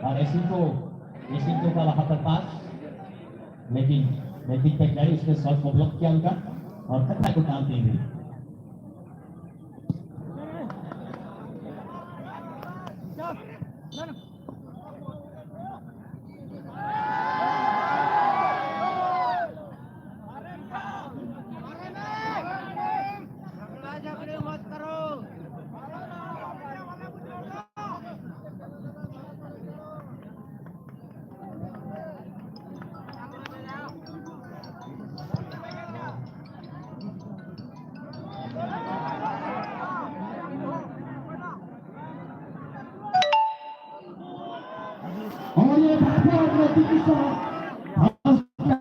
और एसिंको का वहां पर पास, लेकिन टेक्निकली उसने शॉट को ब्लॉक किया उनका और खतरा को टालते हुए और ये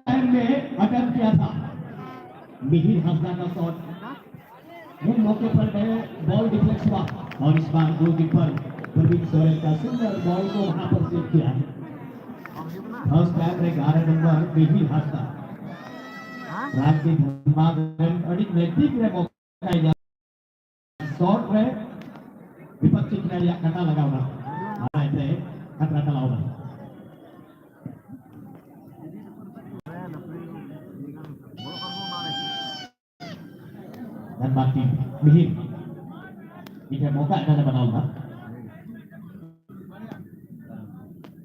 टाइम में अटेम्प्ट किया था मिहिर हाफजा का शॉट। ये मौके पर गए, बॉल डिफ्लेक्ट हुआ और इस बार गोलकीपर प्रवीण सोरेन का सुंदर बॉल को वहां पर सेव किया। फर्स्ट टाइम में 11 नंबर मिहिर हाफजा राज्य धनबाद अडिक नजदीक रे मौका शॉट रे विपक्षी खिलाड़ी कटा लगावना आते खतरा टलावना dan mati Mihir jika mauka anda बनाऊंगा